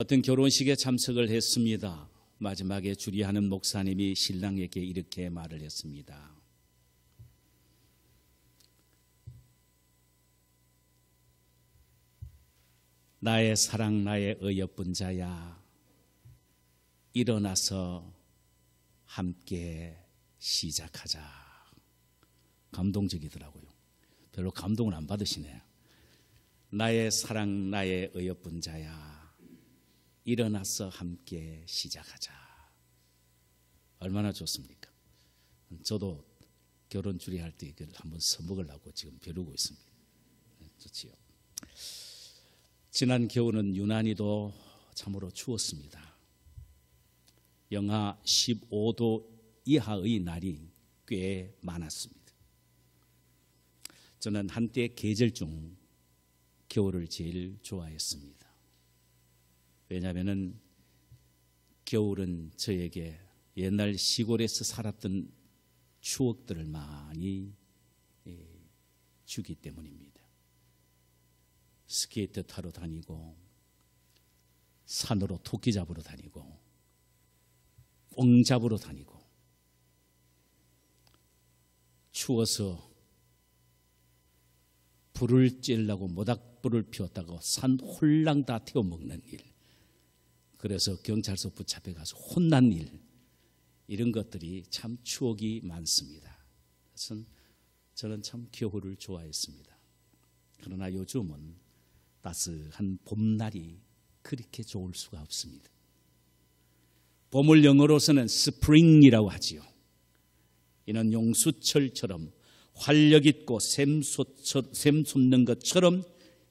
어떤 결혼식에 참석을 했습니다. 마지막에 주리하는 목사님이 신랑에게 이렇게 말을 했습니다. 나의 사랑, 나의 어여쁜 자야, 일어나서 함께 시작하자. 감동적이더라고요. 별로 감동을 안 받으시네요. 나의 사랑, 나의 어여쁜 자야, 일어나서 함께 시작하자. 얼마나 좋습니까? 저도 결혼 주례할 때 이걸 한번 써먹으려고 지금 벼르고 있습니다. 좋지요. 지난 겨울은 유난히도 참으로 추웠습니다. 영하 15도 이하의 날이 꽤 많았습니다. 저는 한때 계절 중 겨울을 제일 좋아했습니다. 왜냐하면 겨울은 저에게 옛날 시골에서 살았던 추억들을 많이 주기 때문입니다. 스케이트 타러 다니고, 산으로 토끼 잡으러 다니고, 꽁 잡으러 다니고, 추워서 불을 쬐려고 모닥불을 피웠다가 산 홀랑 다 태워 먹는 일, 그래서 경찰서 붙잡혀가서 혼난 일, 이런 것들이 참 추억이 많습니다. 그래서 저는 참 겨울을 좋아했습니다. 그러나 요즘은 따스한 봄날이 그렇게 좋을 수가 없습니다. 봄을 영어로서는 스프링이라고 하지요. 이는 용수철처럼 활력 있고 샘솟는 것처럼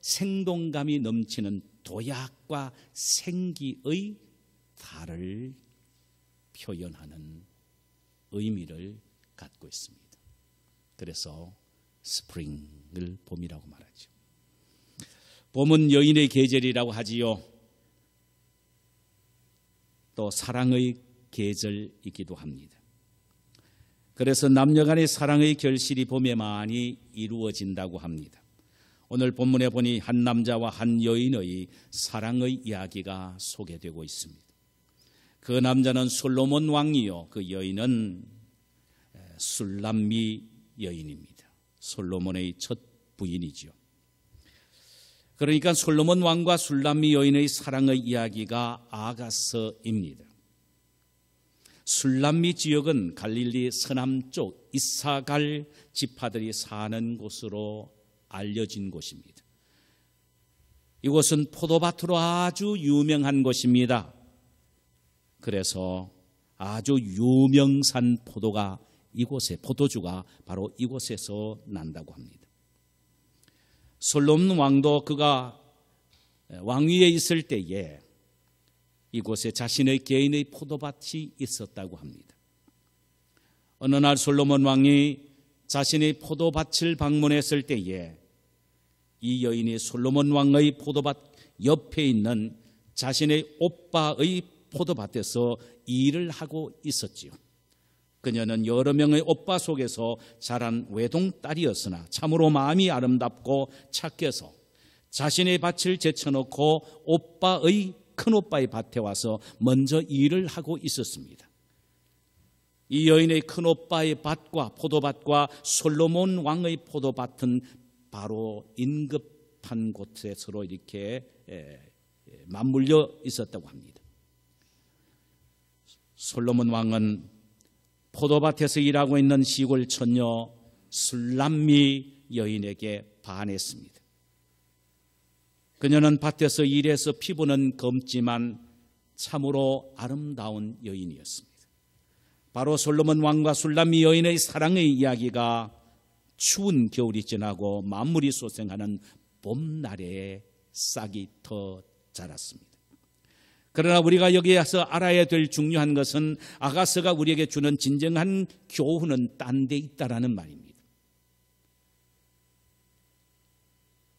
생동감이 넘치는 도약과 생기의 달을 표현하는 의미를 갖고 있습니다. 그래서 스프링을 봄이라고 말하죠. 봄은 여인의 계절이라고 하지요. 또 사랑의 계절이기도 합니다. 그래서 남녀간의 사랑의 결실이 봄에 많이 이루어진다고 합니다. 오늘 본문에 보니 한 남자와 한 여인의 사랑의 이야기가 소개되고 있습니다. 그 남자는 솔로몬 왕이요, 그 여인은 술람미 여인입니다. 솔로몬의 첫 부인이죠. 그러니까 솔로몬 왕과 술람미 여인의 사랑의 이야기가 아가서입니다. 술람미 지역은 갈릴리 서남쪽 이사갈 지파들이 사는 곳으로 알려진 곳입니다. 이곳은 포도밭으로 아주 유명한 곳입니다. 그래서 아주 유명산 포도가 이곳에, 포도주가 바로 이곳에서 난다고 합니다. 솔로몬 왕도 그가 왕위에 있을 때에 이곳에 자신의 개인의 포도밭이 있었다고 합니다. 어느 날 솔로몬 왕이 자신의 포도밭을 방문했을 때에 이 여인이 솔로몬 왕의 포도밭 옆에 있는 자신의 오빠의 포도밭에서 일을 하고 있었지요. 그녀는 여러 명의 오빠 속에서 자란 외동딸이었으나 참으로 마음이 아름답고 착해서 자신의 밭을 제쳐놓고 오빠의 큰오빠의 밭에 와서 먼저 일을 하고 있었습니다. 이 여인의 큰오빠의 밭과 포도밭과 솔로몬 왕의 포도밭은 바로 인급한 곳에 서로 이렇게 맞물려 있었다고 합니다. 솔로몬 왕은 포도밭에서 일하고 있는 시골 처녀 술람미 여인에게 반했습니다. 그녀는 밭에서 일해서 피부는 검지만 참으로 아름다운 여인이었습니다. 바로 솔로몬 왕과 술람미 여인의 사랑의 이야기가 추운 겨울이 지나고 만물이 소생하는 봄날에 싹이 터 자랐습니다. 그러나 우리가 여기에서 알아야 될 중요한 것은 아가서가 우리에게 주는 진정한 교훈은 딴 데 있다라는 말입니다.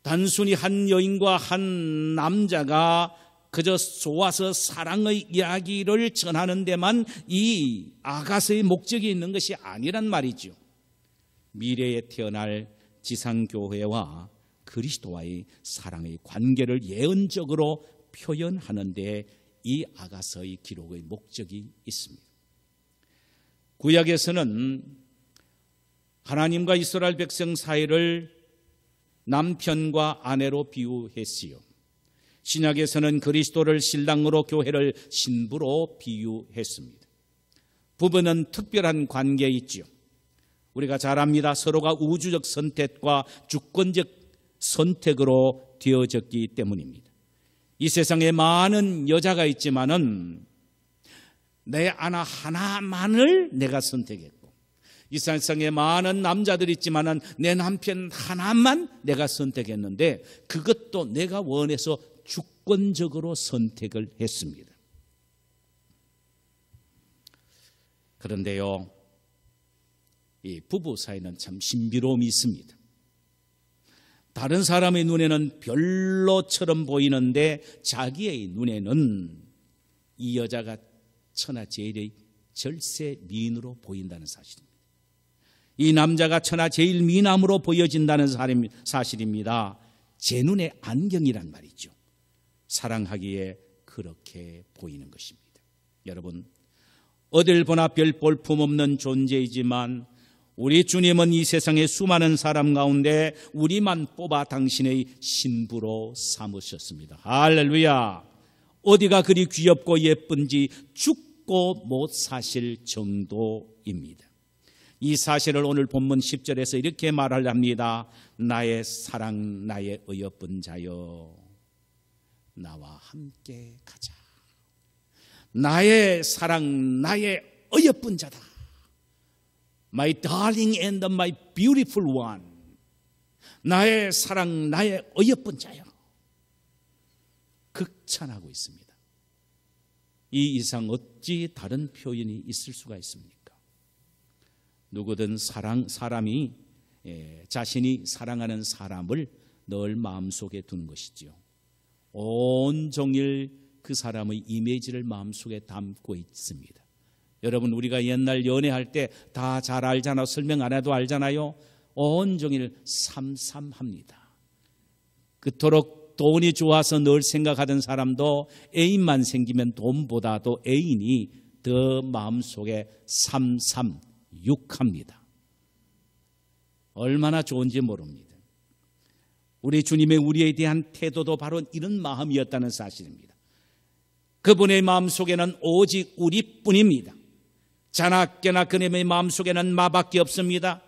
단순히 한 여인과 한 남자가 그저 좋아서 사랑의 이야기를 전하는 데만 이 아가서의 목적이 있는 것이 아니란 말이죠. 미래에 태어날 지상교회와 그리스도와의 사랑의 관계를 예언적으로 표현하는 데 이 아가서의 기록의 목적이 있습니다. 구약에서는 하나님과 이스라엘 백성 사이를 남편과 아내로 비유했지요. 신약에서는 그리스도를 신랑으로 교회를 신부로 비유했습니다. 부부는 특별한 관계에 있죠. 우리가 잘 압니다. 서로가 우주적 선택과 주권적 선택으로 되어졌기 때문입니다. 이 세상에 많은 여자가 있지만은 내 아나 하나만을 내가 선택했고, 이 세상에 많은 남자들이 있지만은 내 남편 하나만 내가 선택했는데 그것도 내가 원해서 주권적으로 선택을 했습니다. 그런데요, 이 부부 사이는 참 신비로움이 있습니다. 다른 사람의 눈에는 별로처럼 보이는데 자기의 눈에는 이 여자가 천하제일의 절세 미인으로 보인다는 사실입니다. 이 남자가 천하제일 미남으로 보여진다는 사실입니다. 제 눈에 안경이란 말이죠. 사랑하기에 그렇게 보이는 것입니다. 여러분, 어딜 보나 별 볼품 없는 존재이지만 우리 주님은 이 세상의 수많은 사람 가운데 우리만 뽑아 당신의 신부로 삼으셨습니다. 할렐루야. 어디가 그리 귀엽고 예쁜지 죽고 못 사실 정도입니다. 이 사실을 오늘 본문 10절에서 이렇게 말을 합니다. 나의 사랑, 나의 어여쁜 자여, 나와 함께 가자. 나의 사랑, 나의 어여쁜 자다. My darling and my beautiful one. 나의 사랑, 나의 어여쁜 자여. 극찬하고 있습니다. 이 이상 어찌 다른 표현이 있을 수가 있습니까? 누구든 사람이 자신이 사랑하는 사람을 늘 마음속에 두는 것이지요. 온종일 그 사람의 이미지를 마음속에 담고 있습니다. 여러분, 우리가 옛날 연애할 때 다 잘 알잖아요. 설명 안 해도 알잖아요. 온종일 삼삼합니다. 그토록 돈이 좋아서 늘 생각하던 사람도 애인만 생기면 돈보다도 애인이 더 마음속에 삼삼육합니다. 얼마나 좋은지 모릅니다. 우리 주님의 우리에 대한 태도도 바로 이런 마음이었다는 사실입니다. 그분의 마음속에는 오직 우리뿐입니다. 자나깨나 그님의 마음속에는 마밖에 없습니다.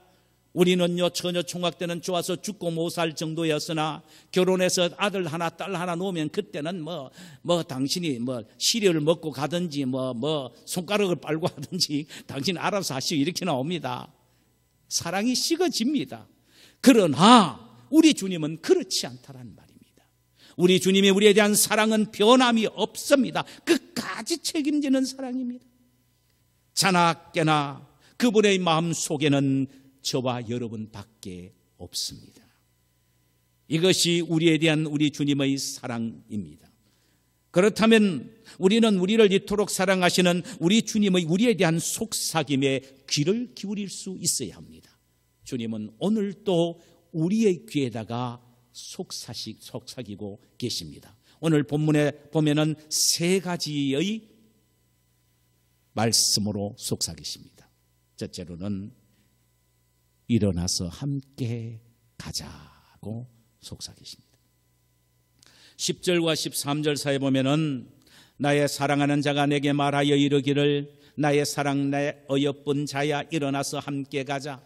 우리는요, 처녀 총각 때는 좋아서 죽고 못 살 정도였으나 결혼해서 아들 하나 딸 하나 놓으면 그때는 당신이 시리얼을 먹고 가든지 손가락을 빨고 하든지 당신 알아서 하시오 이렇게 나옵니다. 사랑이 식어집니다. 그러나 우리 주님은 그렇지 않다는 말입니다. 우리 주님의 우리에 대한 사랑은 변함이 없습니다. 끝까지 책임지는 사랑입니다. 자나깨나 그분의 마음 속에는 저와 여러분밖에 없습니다. 이것이 우리에 대한 우리 주님의 사랑입니다. 그렇다면 우리는 우리를 이토록 사랑하시는 우리 주님의 우리에 대한 속삭임에 귀를 기울일 수 있어야 합니다. 주님은 오늘 또 우리의 귀에다가 속삭이고 계십니다. 오늘 본문에 보면은 세 가지의 말씀으로 속삭이십니다. 첫째로는 일어나서 함께 가자고 속삭이십니다. 10절과 13절 사이에 보면은 나의 사랑하는 자가 내게 말하여 이르기를 나의 사랑 나의 어여쁜 자야 일어나서 함께 가자.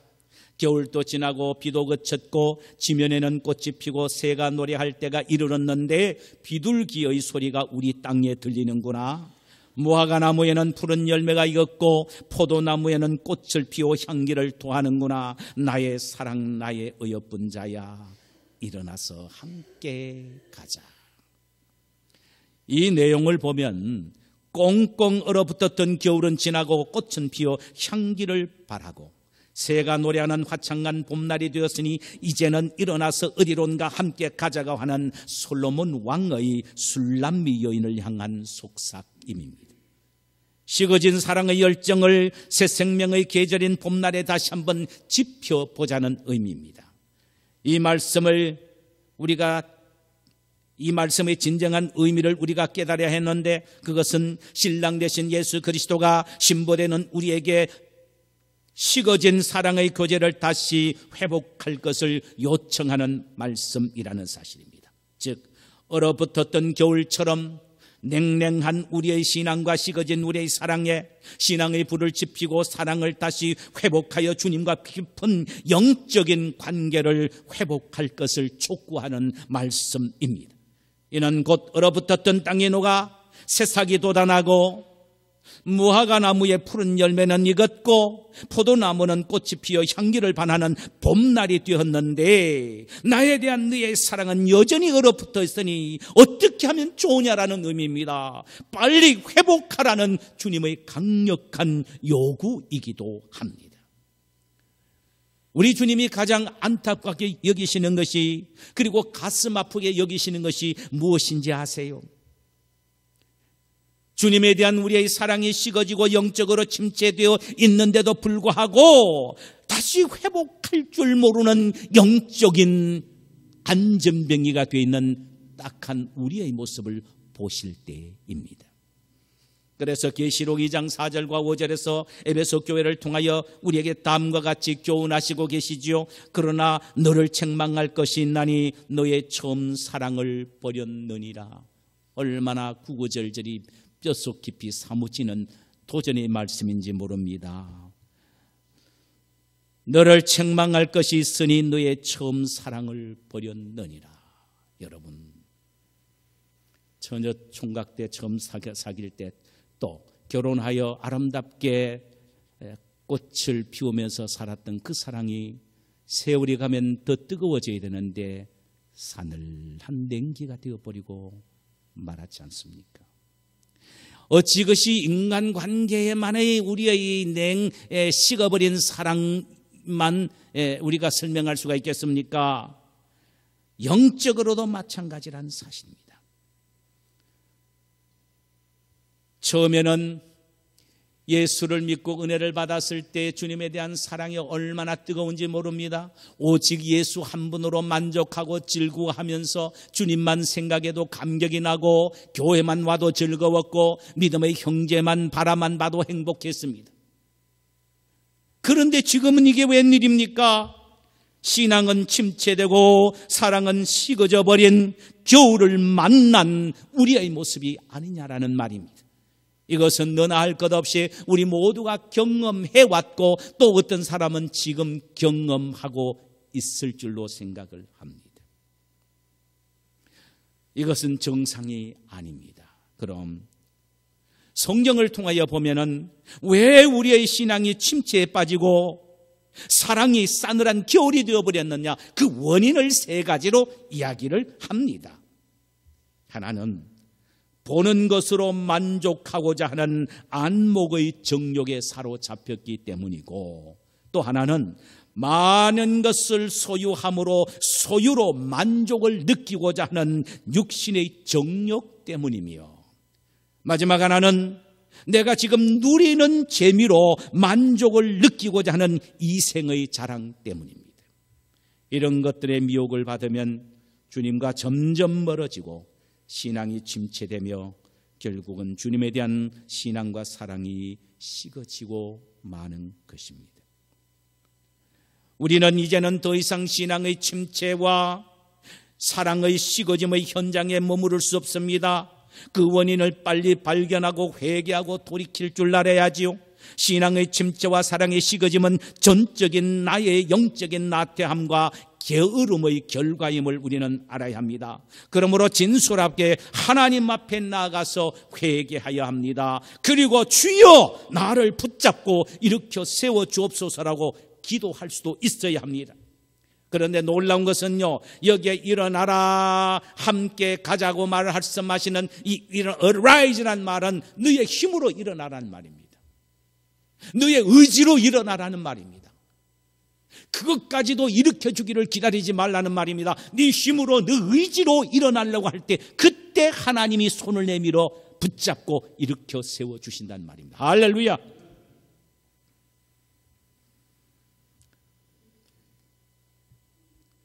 겨울도 지나고 비도 그쳤고 지면에는 꽃이 피고 새가 노래할 때가 이르렀는데 비둘기의 소리가 우리 땅에 들리는구나. 무화과 나무에는 푸른 열매가 익었고 포도나무에는 꽃을 피워 향기를 토하는구나. 나의 사랑 나의 어여쁜 자야 일어나서 함께 가자. 이 내용을 보면 꽁꽁 얼어붙었던 겨울은 지나고 꽃은 피어 향기를 발하고 새가 노래하는 화창한 봄날이 되었으니 이제는 일어나서 어디론가 함께 가자가 하는 솔로몬 왕의 술람미 여인을 향한 속삭임입니다. 식어진 사랑의 열정을 새 생명의 계절인 봄날에 다시 한번 지펴보자는 의미입니다. 이 말씀을 우리가 이 말씀의 진정한 의미를 우리가 깨달아야 했는데, 그것은 신랑 되신 예수 그리스도가 신부되는 우리에게 식어진 사랑의 교제를 다시 회복할 것을 요청하는 말씀이라는 사실입니다. 즉, 얼어붙었던 겨울처럼 냉랭한 우리의 신앙과 식어진 우리의 사랑에 신앙의 불을 지피고 사랑을 다시 회복하여 주님과 깊은 영적인 관계를 회복할 것을 촉구하는 말씀입니다. 이는 곧 얼어붙었던 땅이 녹아 새싹이 돋아나고 무화과 나무의 푸른 열매는 익었고 포도나무는 꽃이 피어 향기를 반하는 봄날이 되었는데, 나에 대한 너의 사랑은 여전히 얼어붙어 있으니 어떻게 하면 좋으냐라는 의미입니다. 빨리 회복하라는 주님의 강력한 요구이기도 합니다. 우리 주님이 가장 안타깝게 여기시는 것이, 그리고 가슴 아프게 여기시는 것이 무엇인지 아세요? 주님에 대한 우리의 사랑이 식어지고 영적으로 침체되어 있는데도 불구하고 다시 회복할 줄 모르는 영적인 안전병이가 되어 있는 딱한 우리의 모습을 보실 때입니다. 그래서 계시록 2장 4절과 5절에서 에베소 교회를 통하여 우리에게 다음과 같이 교훈하시고 계시지요. 그러나 너를 책망할 것이 있나니 너의 처음 사랑을 버렸느니라. 얼마나 구구절절이 뼛속 깊이 사무치는 도전의 말씀인지 모릅니다. 너를 책망할 것이 있으니 너의 처음 사랑을 버렸느니라. 여러분, 처녀 총각 때 처음 사귈 때, 또 결혼하여 아름답게 꽃을 피우면서 살았던 그 사랑이 세월이 가면 더 뜨거워져야 되는데 사늘한 냉기가 되어버리고 말았지 않습니까? 어찌 그것이 인간관계에만의 우리의 식어버린 사랑만 우리가 설명할 수가 있겠습니까? 영적으로도 마찬가지라는 사실입니다. 처음에는 예수를 믿고 은혜를 받았을 때 주님에 대한 사랑이 얼마나 뜨거운지 모릅니다. 오직 예수 한 분으로 만족하고 즐거워하면서 주님만 생각해도 감격이 나고 교회만 와도 즐거웠고 믿음의 형제만 바라만 봐도 행복했습니다. 그런데 지금은 이게 웬일입니까? 신앙은 침체되고 사랑은 식어져 버린 겨울을 만난 우리의 모습이 아니냐라는 말입니다. 이것은 너나 할 것 없이 우리 모두가 경험해왔고 또 어떤 사람은 지금 경험하고 있을 줄로 생각을 합니다. 이것은 정상이 아닙니다. 그럼 성경을 통하여 보면은 왜 우리의 신앙이 침체에 빠지고 사랑이 싸늘한 겨울이 되어버렸느냐, 그 원인을 세 가지로 이야기를 합니다. 하나는 보는 것으로 만족하고자 하는 안목의 정욕에 사로잡혔기 때문이고, 또 하나는 많은 것을 소유함으로 소유로 만족을 느끼고자 하는 육신의 정욕 때문이며, 마지막 하나는 내가 지금 누리는 재미로 만족을 느끼고자 하는 이생의 자랑 때문입니다. 이런 것들의 미혹을 받으면 주님과 점점 멀어지고 신앙이 침체되며 결국은 주님에 대한 신앙과 사랑이 식어지고 마는 것입니다. 우리는 이제는 더 이상 신앙의 침체와 사랑의 식어짐의 현장에 머무를 수 없습니다. 그 원인을 빨리 발견하고 회개하고 돌이킬 줄 알아야지요. 신앙의 침체와 사랑의 식어짐은 전적인 나의 영적인 나태함과 게으름의 결과임을 우리는 알아야 합니다. 그러므로 진솔하게 하나님 앞에 나아가서 회개하여 합니다. 그리고 주여 나를 붙잡고 일으켜 세워 주옵소서라고 기도할 수도 있어야 합니다. 그런데 놀라운 것은요, 여기에 일어나라 함께 가자고 말씀하시는 이 arise란 말은 너의 힘으로 일어나라는 말입니다. 너의 의지로 일어나라는 말입니다. 그것까지도 일으켜주기를 기다리지 말라는 말입니다. 네 힘으로, 네 의지로 일어나려고 할 때 그때 하나님이 손을 내밀어 붙잡고 일으켜 세워주신다는 말입니다. 할렐루야.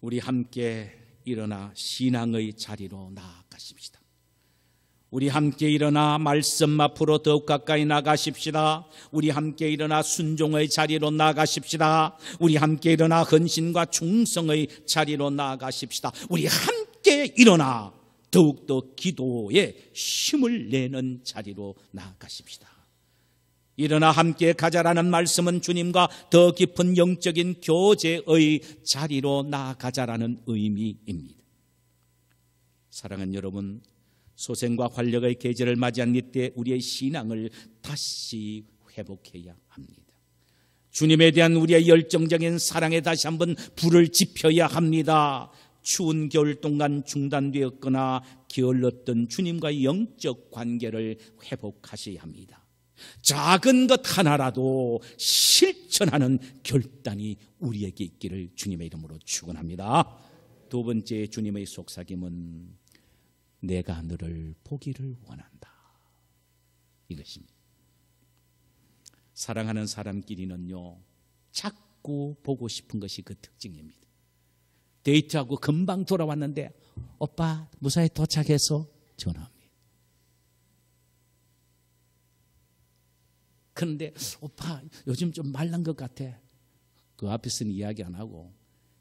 우리 함께 일어나 신앙의 자리로 나아가십시다. 우리 함께 일어나 말씀 앞으로 더욱 가까이 나가십시다. 우리 함께 일어나 순종의 자리로 나가십시다. 우리 함께 일어나 헌신과 충성의 자리로 나가십시다. 우리 함께 일어나 더욱더 기도에 힘을 내는 자리로 나아가십시다. 일어나 함께 가자라는 말씀은 주님과 더 깊은 영적인 교제의 자리로 나아가자라는 의미입니다. 사랑하는 여러분, 소생과 활력의 계절을 맞이한 이때 우리의 신앙을 다시 회복해야 합니다. 주님에 대한 우리의 열정적인 사랑에 다시 한번 불을 지펴야 합니다. 추운 겨울 동안 중단되었거나 게을렀던 주님과의 영적 관계를 회복하셔야 합니다. 작은 것 하나라도 실천하는 결단이 우리에게 있기를 주님의 이름으로 축원합니다. 두 번째 주님의 속삭임은 내가 너를 보기를 원한다, 이것입니다. 사랑하는 사람끼리는요, 자꾸 보고 싶은 것이 그 특징입니다. 데이트하고 금방 돌아왔는데 오빠 무사히 도착해서 전화합니다. 그런데 오빠 요즘 좀 말란 것 같아. 그 앞에서는 이야기 안 하고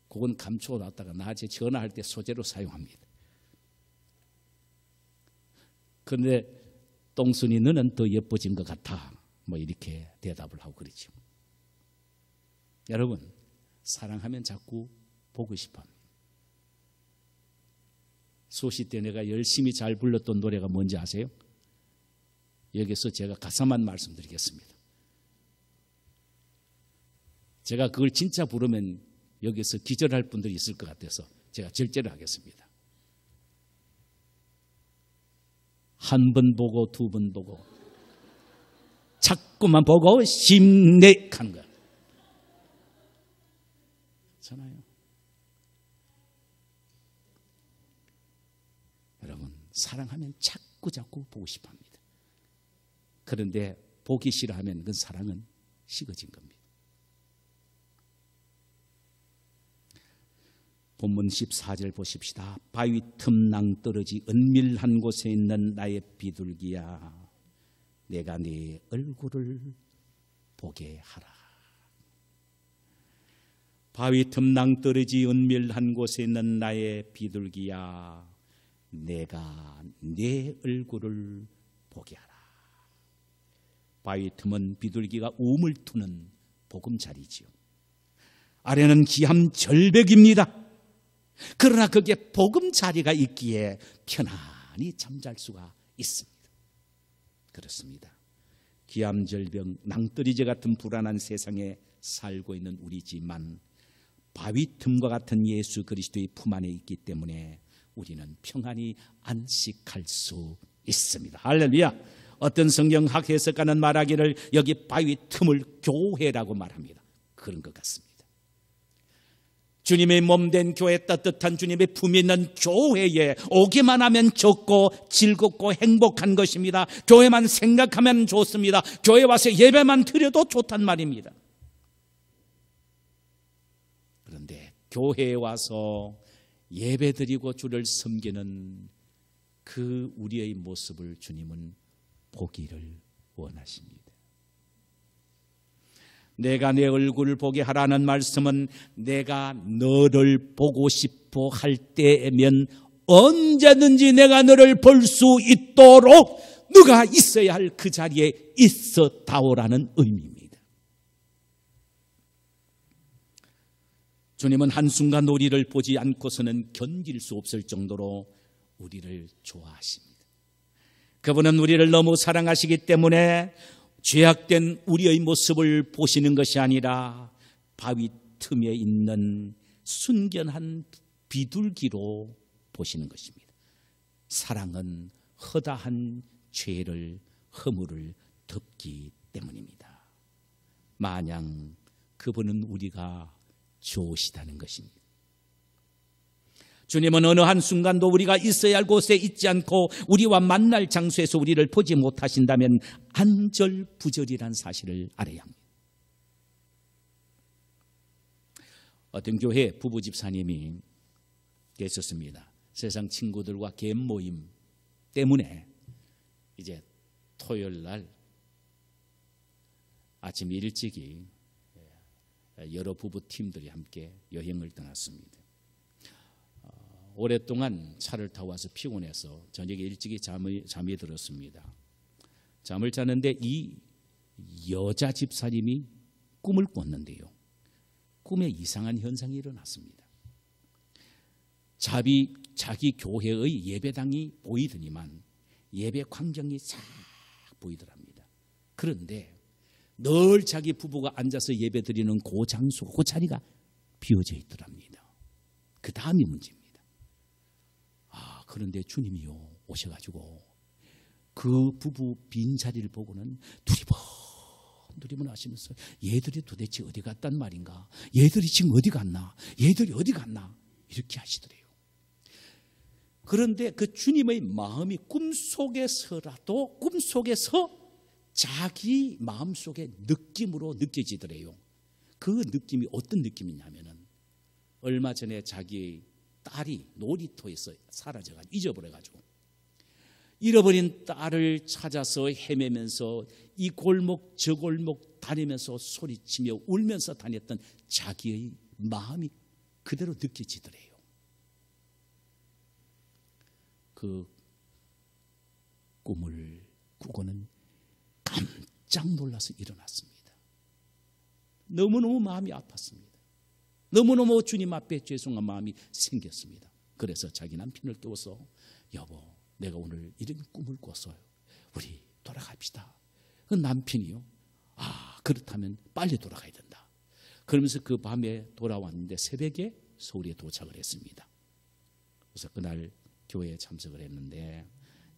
그건 감춰놨다가 나중에 전화할 때 소재로 사용합니다. 그런데 똥순이 너는 더 예뻐진 것 같아, 뭐 이렇게 대답을 하고 그러죠. 여러분, 사랑하면 자꾸 보고 싶어 합니다. 소시 때 내가 열심히 잘 불렀던 노래가 뭔지 아세요? 여기서 제가 가사만 말씀드리겠습니다. 제가 그걸 진짜 부르면 여기서 기절할 분들이 있을 것 같아서 제가 절제를 하겠습니다. 한 번 보고 두 번 보고 자꾸만 보고 심내하는 거야. 그렇잖아요. 여러분, 사랑하면 자꾸 보고 싶어 합니다. 그런데 보기 싫어하면 그 사랑은 식어진 겁니다. 본문 14절 보십시다. 바위 틈 낭떠러지 은밀한 곳에 있는 나의 비둘기야, 내가 네 얼굴을 보게 하라. 바위 틈 낭떠러지 은밀한 곳에 있는 나의 비둘기야, 내가 네 얼굴을 보게 하라. 바위 틈은 비둘기가 우물 트는 보금자리지요. 아래는 기암 절벽입니다. 그러나 거기에 보금자리가 있기에 편안히 잠잘 수가 있습니다. 그렇습니다. 기암절벽, 낭떠러지 같은 불안한 세상에 살고 있는 우리지만 바위 틈과 같은 예수 그리스도의 품 안에 있기 때문에 우리는 평안히 안식할 수 있습니다. 할렐루야. 어떤 성경학 해석가는 말하기를 여기 바위 틈을 교회라고 말합니다. 그런 것 같습니다. 주님의 몸된 교회, 따뜻한 주님의 품에 있는 교회에 오기만 하면 좋고 즐겁고 행복한 것입니다. 교회만 생각하면 좋습니다. 교회 와서 예배만 드려도 좋단 말입니다. 그런데 교회에 와서 예배 드리고 주를 섬기는 그 우리의 모습을 주님은 보기를 원하십니다. 내가 내 얼굴을 보게 하라는 말씀은 내가 너를 보고 싶어 할 때면 언제든지 내가 너를 볼 수 있도록 누가 있어야 할 그 자리에 있어다오라는 의미입니다. 주님은 한순간 우리를 보지 않고서는 견딜 수 없을 정도로 우리를 좋아하십니다. 그분은 우리를 너무 사랑하시기 때문에 죄악된 우리의 모습을 보시는 것이 아니라 바위 틈에 있는 순견한 비둘기로 보시는 것입니다. 사랑은 허다한 죄를, 허물을 덮기 때문입니다. 마냥 그분은 우리가 좋으시다는 것입니다. 주님은 어느 한순간도 우리가 있어야 할 곳에 있지 않고 우리와 만날 장소에서 우리를 보지 못하신다면 안절부절이란 사실을 알아야 합니다. 어떤 교회 부부 집사님이 있었습니다. 세상 친구들과 개인 모임 때문에 이제 토요일 날 아침 일찍이 여러 부부 팀들이 함께 여행을 떠났습니다. 오랫동안 차를 타고 와서 피곤해서 저녁에 일찍이 잠이 들었습니다. 잠을 자는데 이 여자 집사님이 꿈을 꿨는데요. 꿈에 이상한 현상이 일어났습니다. 자기 교회의 예배당이 보이더니만 예배 광경이 싹 보이더랍니다. 그런데 늘 자기 부부가 앉아서 예배 드리는 그 장소, 그 자리가 비어져 있더랍니다. 그 다음이 문제입니다. 그런데 주님이요 오셔가지고 그 부부 빈자리를 보고는 두리번 하시면서 얘들이 도대체 어디 갔단 말인가? 얘들이 지금 어디 갔나? 얘들이 어디 갔나? 이렇게 하시더래요. 그런데 그 주님의 마음이 꿈속에서 자기 마음속의 느낌으로 느껴지더래요. 그 느낌이 어떤 느낌이냐면은 얼마 전에 자기 딸이 놀이터에서 사라져가지고 잃어버린 딸을 찾아서 헤매면서 이 골목 저 골목 다니면서 소리치며 울면서 다녔던 자기의 마음이 그대로 느껴지더래요. 그 꿈을 꾸고는 깜짝 놀라서 일어났습니다. 너무너무 마음이 아팠습니다. 너무너무 주님 앞에 죄송한 마음이 생겼습니다. 그래서 자기 남편을 깨워서 여보, 내가 오늘 이런 꿈을 꿨어요. 우리 돌아갑시다. 그 남편이요. 그렇다면 빨리 돌아가야 된다. 그러면서 그 밤에 돌아왔는데 새벽에 서울에 도착을 했습니다. 그래서 그날 교회에 참석을 했는데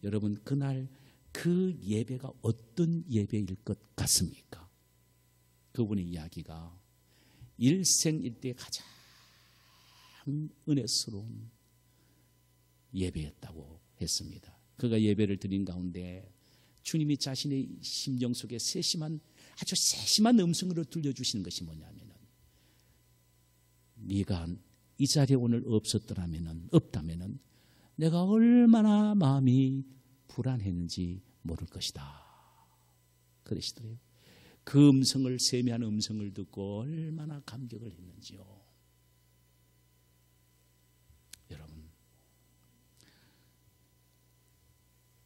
여러분 그날 그 예배가 어떤 예배일 것 같습니까? 그분의 이야기가 일생일대 가장 은혜스러운 예배였다고 했습니다. 그가 예배를 드린 가운데 주님이 자신의 심정 속에 아주 세심한 음성으로 들려주시는 것이 뭐냐면 네가 이 자리에 오늘 없다면은 내가 얼마나 마음이 불안했는지 모를 것이다. 그러시더래요. 그 음성을 세미한 음성을 듣고 얼마나 감격을 했는지요. 여러분,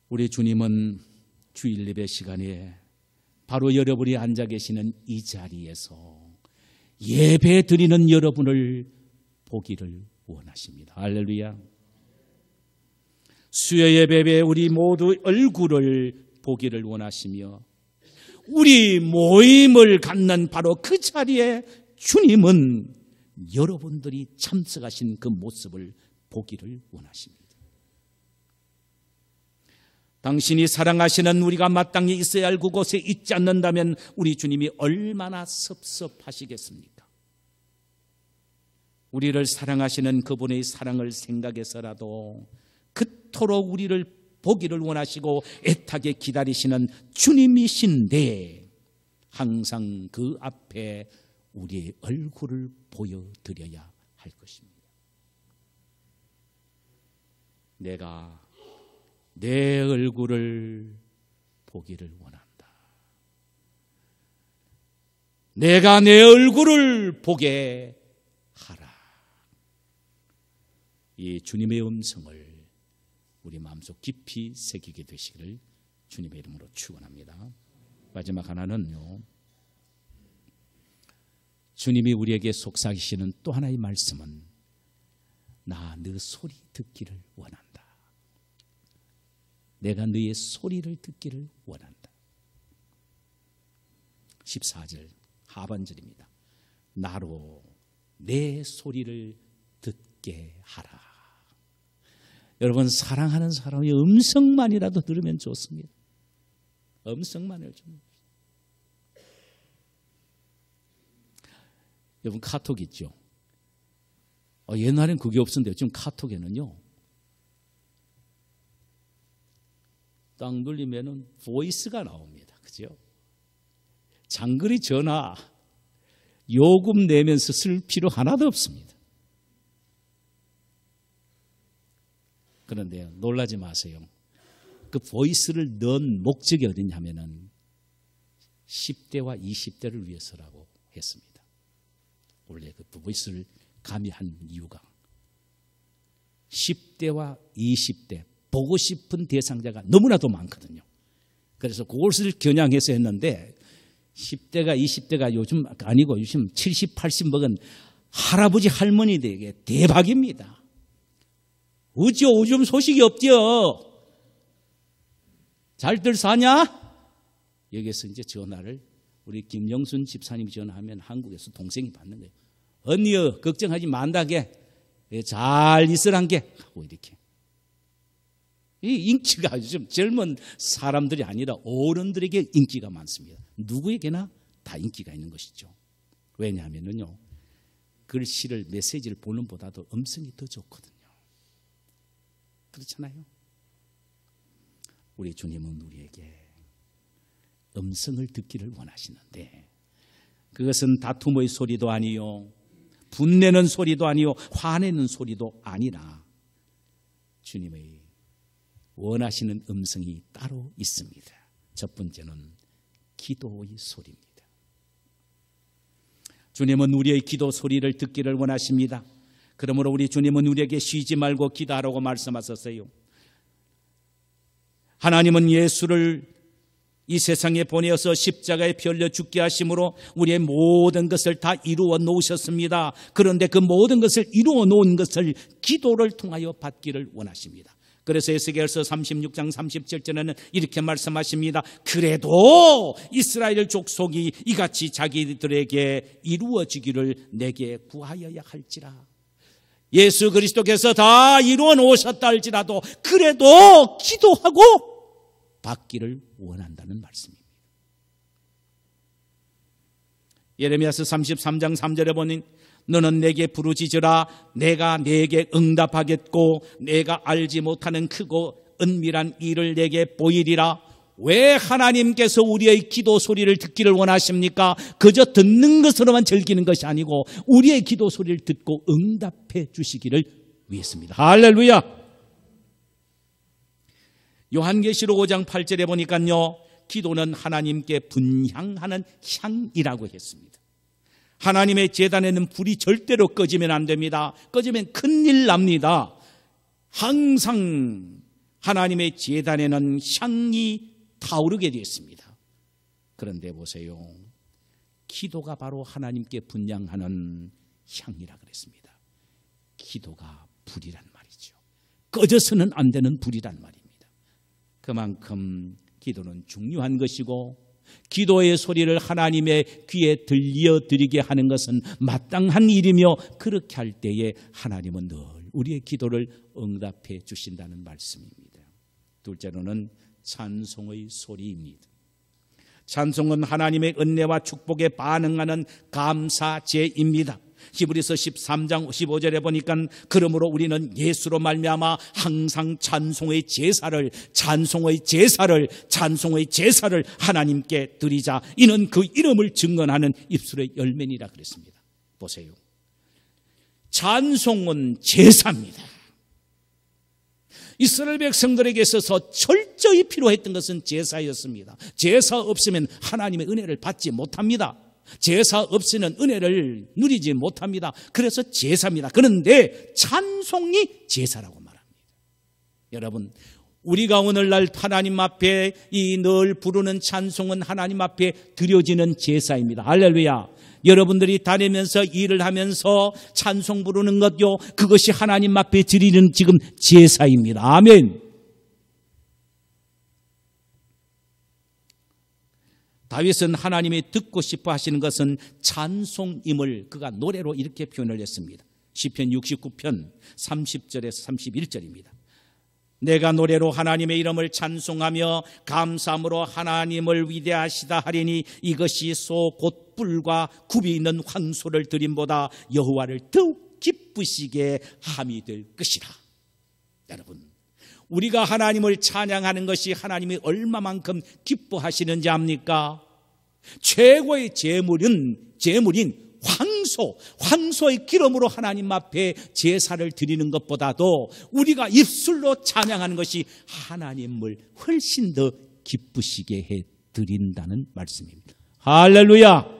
우리 주님은 주일 예배 시간에 바로 여러분이 앉아 계시는 이 자리에서 예배 드리는 여러분을 보기를 원하십니다. 할렐루야. 수요 예배에 우리 모두 얼굴을 보기를 원하시며 우리 모임을 갖는 바로 그 자리에 주님은 여러분들이 참석하신 그 모습을 보기를 원하십니다. 당신이 사랑하시는 우리가 마땅히 있어야 할 그곳에 있지 않는다면 우리 주님이 얼마나 섭섭하시겠습니까? 우리를 사랑하시는 그분의 사랑을 생각해서라도 그토록 우리를 보기를 원하시고 애타게 기다리시는 주님이신데 항상 그 앞에 우리의 얼굴을 보여드려야 할 것입니다. 내가 내 얼굴을 보기를 원한다. 내가 내 얼굴을 보게 하라. 이 주님의 음성을 우리 마음속 깊이 새기게 되시기를 주님의 이름으로 축원합니다. 마지막 하나는요. 주님이 우리에게 속삭이시는 또 하나의 말씀은 나 네 소리 듣기를 원한다. 내가 너의 소리를 듣기를 원한다. 14절 하반절입니다. 나로 내 소리를 듣게 하라. 여러분 사랑하는 사람의 음성만이라도 들으면 좋습니다. 음성만을 좀. 여러분 카톡 있죠? 옛날엔 그게 없었는데 지금 카톡에는요. 딱 누르면은 보이스가 나옵니다. 그죠? 장거리 전화 요금 내면서 쓸 필요 하나도 없습니다. 그런데 놀라지 마세요. 그 보이스를 넣은 목적이 어디냐면은 10대와 20대를 위해서라고 했습니다. 원래 그 보이스를 감히 한 이유가 10대와 20대 보고 싶은 대상자가 너무나도 많거든요. 그래서 그것을 겨냥해서 했는데 10대가 20대가 요즘 아니고 요즘 70, 80 먹은 할아버지 할머니들에게 대박입니다. 어찌요? 요즘 소식이 없죠. 잘들 사냐? 여기서 이제 전화를 우리 김영순 집사님이 전화하면 한국에서 동생이 받는 거예요. 언니여 걱정하지 만다게 잘 있으란게 하고 이렇게. 이 인기가 요즘 젊은 사람들이 아니라 어른들에게 인기가 많습니다. 누구에게나 다 인기가 있는 것이죠. 왜냐하면요, 글씨를 메시지를 보는 보다도 음성이 더 좋거든요. 그렇잖아요. 우리 주님은 우리에게 음성을 듣기를 원하시는데 그것은 다툼의 소리도 아니요, 분내는 소리도 아니요, 화내는 소리도 아니라 주님의 원하시는 음성이 따로 있습니다. 첫 번째는 기도의 소리입니다. 주님은 우리의 기도 소리를 듣기를 원하십니다. 그러므로 우리 주님은 우리에게 쉬지 말고 기도하라고 말씀하셨어요. 하나님은 예수를 이 세상에 보내어서 십자가에 pier려 죽게 하심으로 우리의 모든 것을 다 이루어 놓으셨습니다. 그런데 그 모든 것을 이루어 놓은 것을 기도를 통하여 받기를 원하십니다. 그래서 에스겔서 36장 37절에는 이렇게 말씀하십니다. 그래도 이스라엘 족속이 이같이 자기들에게 이루어지기를 내게 구하여야 할지라. 예수 그리스도께서 다 이루어 놓으셨다 할지라도 그래도 기도하고 받기를 원한다는 말씀입니다. 예레미야서 33장 3절에 보니 너는 내게 부르짖으라 내가 내게 응답하겠고 내가 알지 못하는 크고 은밀한 일을 내게 보이리라. 왜 하나님께서 우리의 기도 소리를 듣기를 원하십니까? 그저 듣는 것으로만 즐기는 것이 아니고 우리의 기도 소리를 듣고 응답해 주시기를 위해서입니다. 할렐루야. 요한계시록 5장 8절에 보니까요, 기도는 하나님께 분향하는 향이라고 했습니다. 하나님의 제단에는 불이 절대로 꺼지면 안 됩니다. 꺼지면 큰일 납니다. 항상 하나님의 제단에는 향이 타오르게 되어 있습니다. 그런데 보세요, 기도가 바로 하나님께 분향하는 향이라 그랬습니다. 기도가 불이란 말이죠. 꺼져서는 안 되는 불이란 말입니다. 그만큼 기도는 중요한 것이고 기도의 소리를 하나님의 귀에 들려드리게 하는 것은 마땅한 일이며 그렇게 할 때에 하나님은 늘 우리의 기도를 응답해 주신다는 말씀입니다. 둘째로는 찬송의 소리입니다. 찬송은 하나님의 은혜와 축복에 반응하는 감사제입니다. 히브리서 13장 15절에 보니까 그러므로 우리는 예수로 말미암아 항상 찬송의 제사를 하나님께 드리자. 이는 그 이름을 증언하는 입술의 열매니라 그랬습니다. 보세요. 찬송은 제사입니다. 이스라엘 백성들에게 있어서 철저히 필요했던 것은 제사였습니다. 제사 없으면 하나님의 은혜를 받지 못합니다. 제사 없이는 은혜를 누리지 못합니다. 그래서 제사입니다. 그런데 찬송이 제사라고 말합니다. 여러분, 우리가 오늘날 하나님 앞에 이 늘 부르는 찬송은 하나님 앞에 드려지는 제사입니다. 할렐루야. 여러분들이 다니면서 일을 하면서 찬송 부르는 것요, 그것이 하나님 앞에 드리는 지금 제사입니다. 아멘. 다윗은 하나님이 듣고 싶어 하시는 것은 찬송임을 그가 노래로 이렇게 표현을 했습니다. 시편 69편 30절에서 31절입니다. 내가 노래로 하나님의 이름을 찬송하며 감사함으로 하나님을 위대하시다 하리니 이것이 소 곧 뿔과 굽이 있는 황소를 드림보다 여호와를 더욱 기쁘시게 함이 될 것이라. 여러분, 우리가 하나님을 찬양하는 것이 하나님이 얼마만큼 기뻐하시는지 압니까? 최고의 제물인 황소의 기름으로 하나님 앞에 제사를 드리는 것보다도 우리가 입술로 찬양하는 것이 하나님을 훨씬 더 기쁘시게 해 드린다는 말씀입니다. 할렐루야.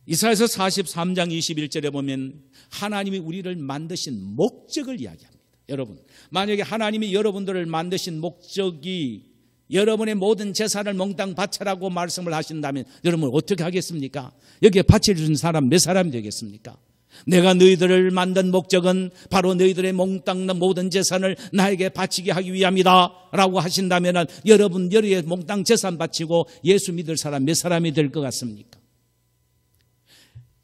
이사야서 43장 21절에 보면 하나님이 우리를 만드신 목적을 이야기합니다. 여러분, 만약에 하나님이 여러분들을 만드신 목적이 여러분의 모든 재산을 몽땅 바쳐라고 말씀을 하신다면 여러분 어떻게 하겠습니까? 여기에 바쳐주신 사람 몇 사람이 되겠습니까? 내가 너희들을 만든 목적은 바로 너희들의 몽땅 모든 재산을 나에게 바치게 하기 위함이다 라고 하신다면 여러분의 몽땅 재산 바치고 예수 믿을 사람 몇 사람이 될 것 같습니까?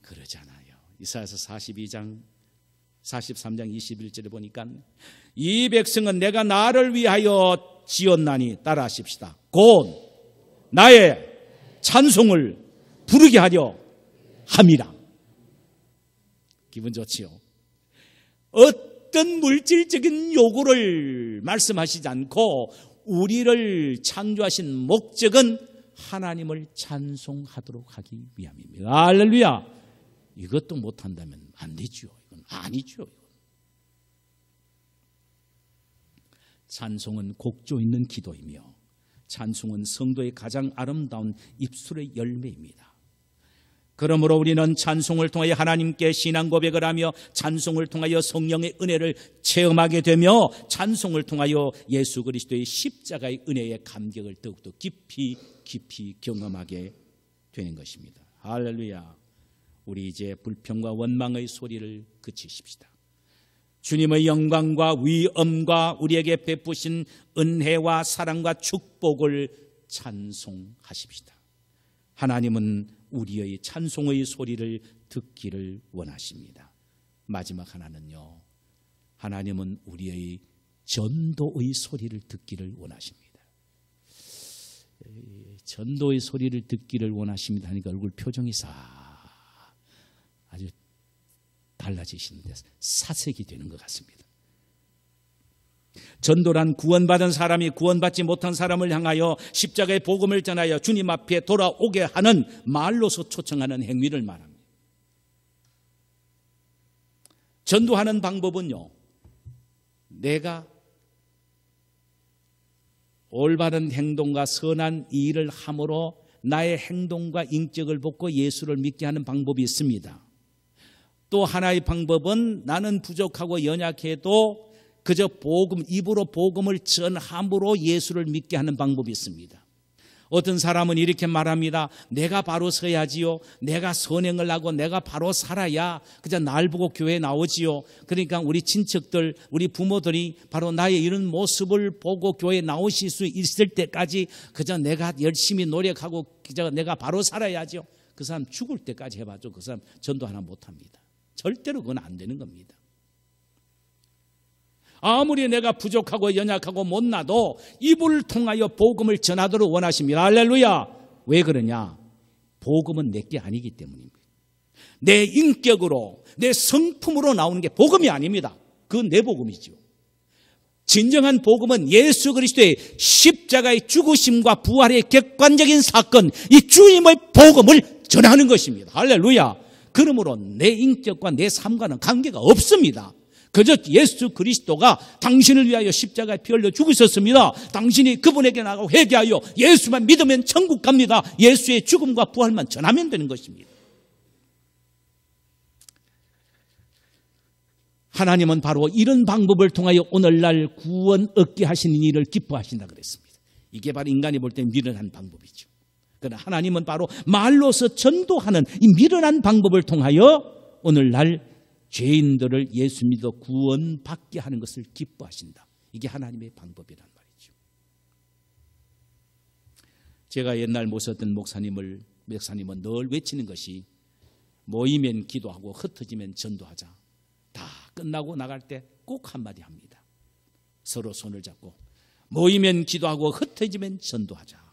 그러잖아요. 이사야서 43장 21절에 보니까 이 백성은 내가 나를 위하여 지었나니 따라하십시다. 곧 나의 찬송을 부르게 하려 함이라. 기분 좋지요? 어떤 물질적인 요구를 말씀하시지 않고 우리를 창조하신 목적은 하나님을 찬송하도록 하기 위함입니다. 할렐루야. 이것도 못한다면 안 되죠. 이건 아니죠. 찬송은 곡조 있는 기도이며 찬송은 성도의 가장 아름다운 입술의 열매입니다. 그러므로 우리는 찬송을 통하여 하나님께 신앙 고백을 하며 찬송을 통하여 성령의 은혜를 체험하게 되며 찬송을 통하여 예수 그리스도의 십자가의 은혜의 감격을 더욱더 깊이 경험하게 되는 것입니다. 할렐루야. 우리 이제 불평과 원망의 소리를 그치십시다. 주님의 영광과 위엄과 우리에게 베푸신 은혜와 사랑과 축복을 찬송하십시다. 하나님은 우리의 찬송의 소리를 듣기를 원하십니다. 마지막 하나는요, 하나님은 우리의 전도의 소리를 듣기를 원하십니다. 전도의 소리를 듣기를 원하십니다 하니까 얼굴 표정이 아주 달라지시는데 사색이 되는 것 같습니다. 전도란 구원받은 사람이 구원받지 못한 사람을 향하여 십자가의 복음을 전하여 주님 앞에 돌아오게 하는 말로서 초청하는 행위를 말합니다. 전도하는 방법은요, 내가 올바른 행동과 선한 일을 함으로 나의 행동과 인격을 벗고 예수를 믿게 하는 방법이 있습니다. 또 하나의 방법은 나는 부족하고 연약해도 그저 입으로 복음을 전함으로 예수를 믿게 하는 방법이 있습니다. 어떤 사람은 이렇게 말합니다. 내가 바로 서야지요. 내가 선행을 하고 내가 바로 살아야 그저 날 보고 교회에 나오지요. 그러니까 우리 친척들, 우리 부모들이 바로 나의 이런 모습을 보고 교회에 나오실 수 있을 때까지 그저 내가 열심히 노력하고 그저 내가 바로 살아야죠. 그 사람 죽을 때까지 해봐도 그 사람 전도 하나 못합니다. 절대로 그건 안 되는 겁니다. 아무리 내가 부족하고 연약하고 못나도 입을 통하여 복음을 전하도록 원하십니다. 할렐루야. 왜 그러냐? 복음은 내게 아니기 때문입니다. 내 인격으로 내 성품으로 나오는 게 복음이 아닙니다. 그건 내 복음이죠. 진정한 복음은 예수 그리스도의 십자가의 죽으심과 부활의 객관적인 사건, 이 주님의 복음을 전하는 것입니다. 할렐루야. 그러므로 내 인격과 내 삶과는 관계가 없습니다. 그저 예수 그리스도가 당신을 위하여 십자가에 피 흘려 죽으셨습니다. 당신이 그분에게 나가고 회개하여 예수만 믿으면 천국 갑니다. 예수의 죽음과 부활만 전하면 되는 것입니다. 하나님은 바로 이런 방법을 통하여 오늘날 구원 얻게 하시는 일을 기뻐하신다 그랬습니다. 이게 바로 인간이 볼 때 미련한 방법이죠. 그러나 하나님은 바로 말로서 전도하는 이 미련한 방법을 통하여 오늘날 죄인들을 예수 믿어 구원받게 하는 것을 기뻐하신다. 이게 하나님의 방법이란 말이죠. 제가 옛날 모셨던 목사님은 늘 외치는 것이 모이면 기도하고 흩어지면 전도하자. 다 끝나고 나갈 때 꼭 한마디 합니다. 서로 손을 잡고 모이면 기도하고 흩어지면 전도하자.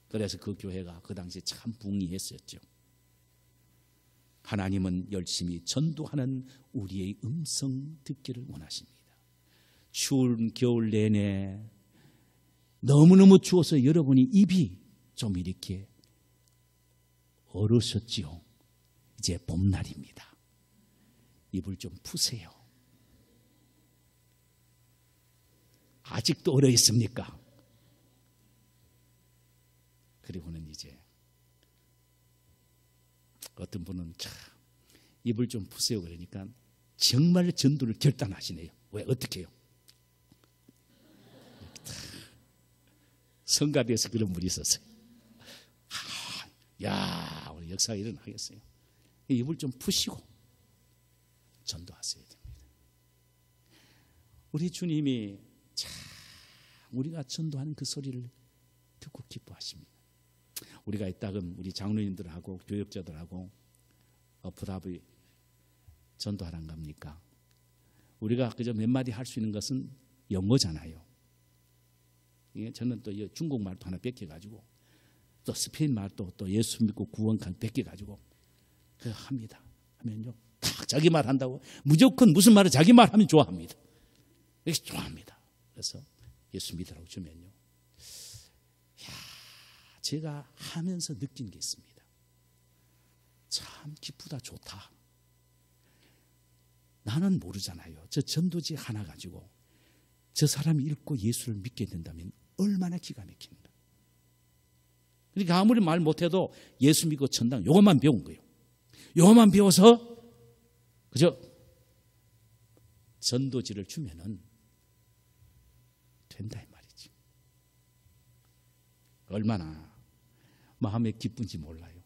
그래서 그 교회가 그 당시에 참 붕괴했었죠. 하나님은 열심히 전도하는 우리의 음성 듣기를 원하십니다. 추운 겨울 내내 너무너무 추워서 여러분이 입이 좀 이렇게 어르셨지요. 이제 봄날입니다. 이불 좀 푸세요. 아직도 얼어 있습니까? 그리고는 이제 어떤 분은 참 이불 좀 푸세요 그러니까 정말 전도를 결단하시네요. 왜? 어떻게 해요? 성가비에서 그런 분이 있었어요. 야, 오늘 역사가 일어나겠어요. 이불 좀 푸시고 전도하셔야 됩니다. 우리 주님이 참 우리가 전도하는 그 소리를 듣고 기뻐하십니다. 우리가 이따금 우리 장로님들하고 교역자들하고 부답이 전도하란 겁니까? 우리가 그저 몇 마디 할 수 있는 것은 영어잖아요. 저는 또 중국말도 하나 뺏겨가지고 또 스페인 말도 또 예수 믿고 구원칸 뺏겨가지고 그 합니다. 하면요 딱 자기 말 한다고 무조건 무슨 말을 자기 말 하면 좋아합니다. 이렇게 좋아합니다. 그래서 예수 믿으라고 주면요, 제가 하면서 느낀 게 있습니다. 참 기쁘다, 좋다. 나는 모르잖아요. 저 전도지 하나 가지고 저 사람이 읽고 예수를 믿게 된다면 얼마나 기가 막힌가. 그러니까 아무리 말 못해도 예수 믿고 천당 요것만 배운 거예요. 요것만 배워서 그저 전도지를 주면은 된다 이 말이지. 얼마나 마음에 기쁜지 몰라요.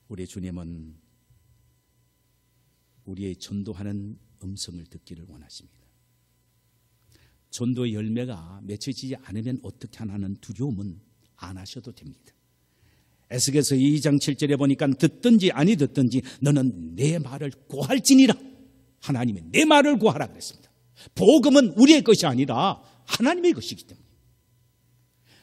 우리 주님은 우리의 전도하는 음성을 듣기를 원하십니다. 전도의 열매가 맺혀지지 않으면 어떻게 하나는 두려움은 안 하셔도 됩니다. 에스겔서 2장 7절에 보니까 듣든지 아니 듣든지 너는 내 말을 구할지니라. 하나님이 내 말을 구하라 그랬습니다. 복음은 우리의 것이 아니라 하나님의 것이기 때문에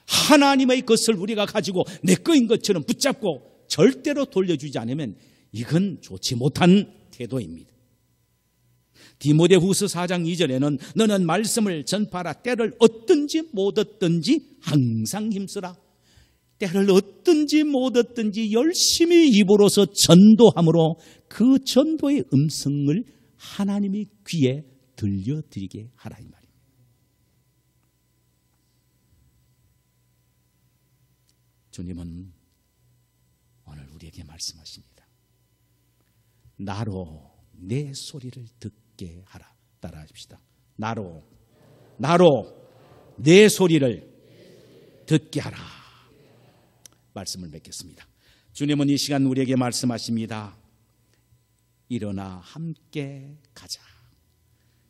하나님의 것을 우리가 가지고 내 거인 것처럼 붙잡고 절대로 돌려주지 않으면 이건 좋지 못한 태도입니다. 디모데후서 4장 2절에는 너는 말씀을 전파하라. 때를 얻든지 못 얻든지 항상 힘쓰라. 때를 얻든지 못 얻든지 열심히 입으로서 전도함으로 그 전도의 음성을 하나님의 귀에 들려드리게 하라 이 말입니다. 주님은 오늘 우리에게 말씀하십니다. 나로 내 소리를 듣게 하라. 따라합시다. 나로 내 소리를 듣게 하라. 말씀을 맺겠습니다. 주님은 이 시간 우리에게 말씀하십니다. 일어나 함께 가자.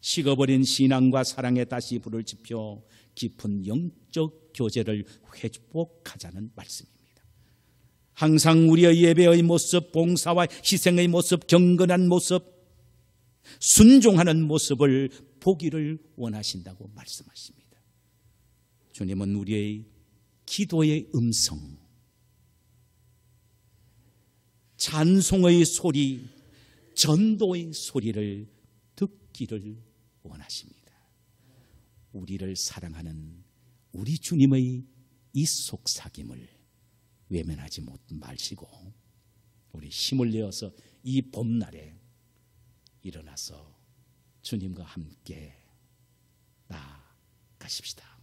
식어버린 신앙과 사랑에 다시 불을 지펴 깊은 영적 교제를 회복하자는 말씀입니다. 항상 우리의 예배의 모습, 봉사와 희생의 모습, 경건한 모습, 순종하는 모습을 보기를 원하신다고 말씀하십니다. 주님은 우리의 기도의 음성, 찬송의 소리, 전도의 소리를 듣기를 원하십니다. 우리를 사랑하는 우리 주님의 이 속삭임을 외면하지 마시고 우리 힘을 내어서 이 봄날에 일어나서 주님과 함께 나아가십시다.